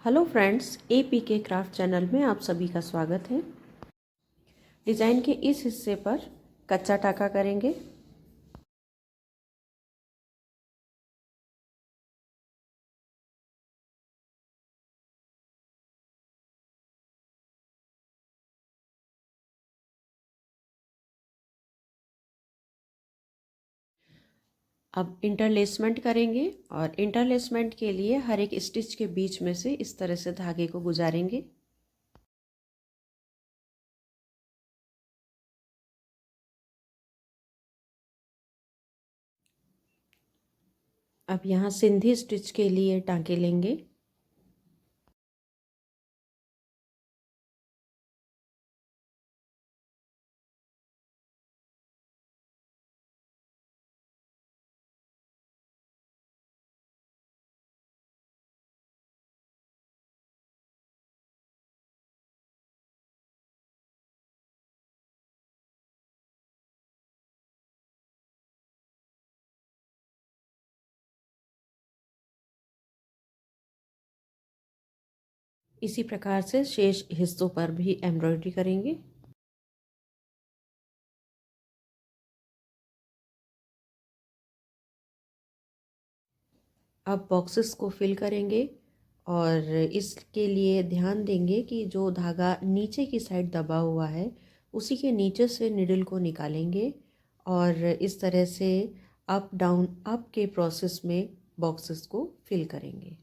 Hello friends, AP के craft channel में आप सभी का स्वागत है। डिज़ाइन के इस हिस्से पर कच्चा टाका करेंगे। अब इंटरलेसमेंट करेंगे और इंटरलेसमेंट के लिए हर एक स्टिच के बीच में से इस तरह से धागे को गुजारेंगे। अब यहाँ सिंधी स्टिच के लिए टाँके लेंगे। इसी प्रकार से शेष हिस्सों पर भी एम्ब्रॉयडरी करेंगे। अब बॉक्सेस को फिल करेंगे और इसके लिए ध्यान देंगे कि जो धागा नीचे की साइड दबा हुआ है उसी के नीचे से निडल को निकालेंगे और इस तरह से अप डाउन अप के प्रोसेस में बॉक्सेस को फिल करेंगे।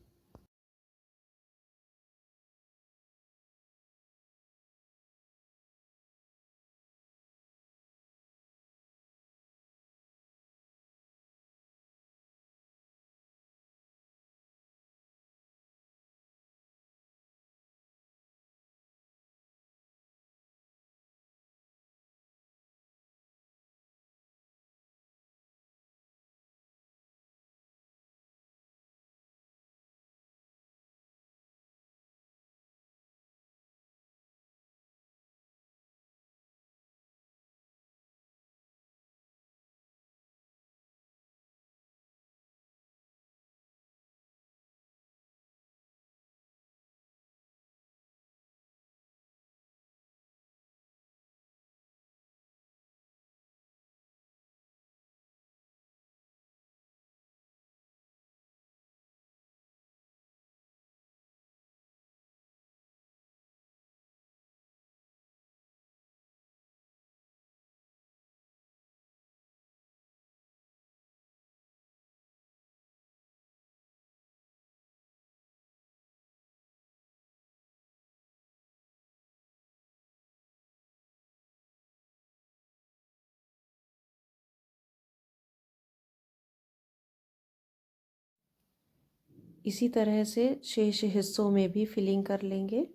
इसी तरह से शेष हिस्सों में भी फिलिंग कर लेंगे।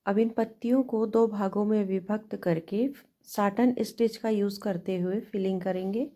अब इन पत्तियों को दो भागों में विभक्त करके साटन स्टिच का यूज़ करते हुए फिलिंग करेंगे।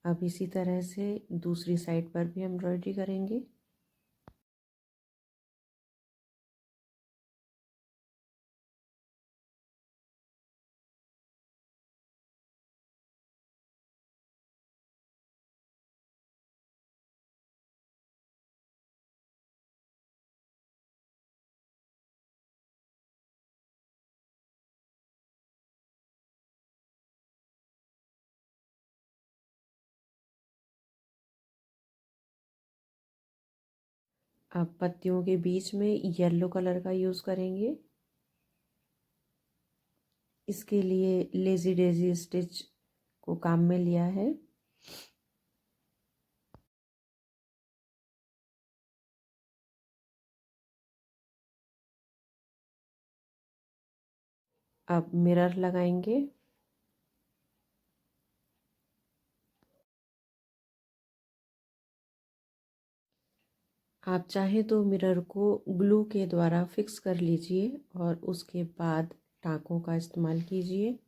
अब इसी तरह से दूसरी साइड पर भी एम्ब्रॉयडरी करेंगे। अब पत्तियों के बीच में येलो कलर का यूज़ करेंगे। इसके लिए लेज़ी डेज़ी स्टिच को काम में लिया है। अब मिरर लगाएंगे। आप चाहें तो मिरर को ग्लू के द्वारा फिक्स कर लीजिए और उसके बाद टाँकों का इस्तेमाल कीजिए।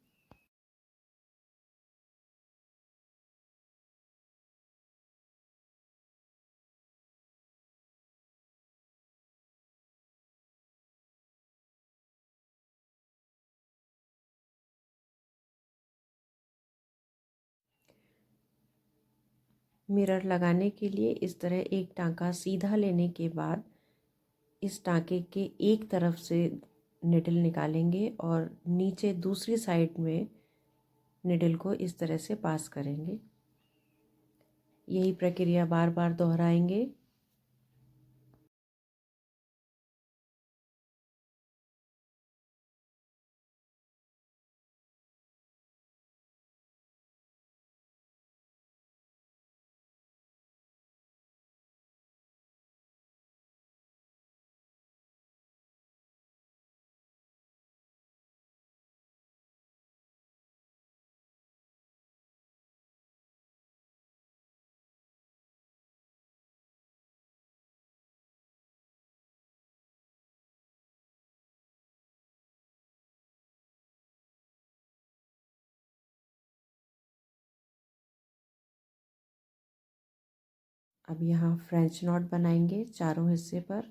मिरर लगाने के लिए इस तरह एक टाँका सीधा लेने के बाद इस टाँके के एक तरफ से निडल निकालेंगे और नीचे दूसरी साइड में निडल को इस तरह से पास करेंगे। यही प्रक्रिया बार बार दोहराएंगे। अब यहाँ फ्रेंच नॉट बनाएंगे चारों हिस्से पर।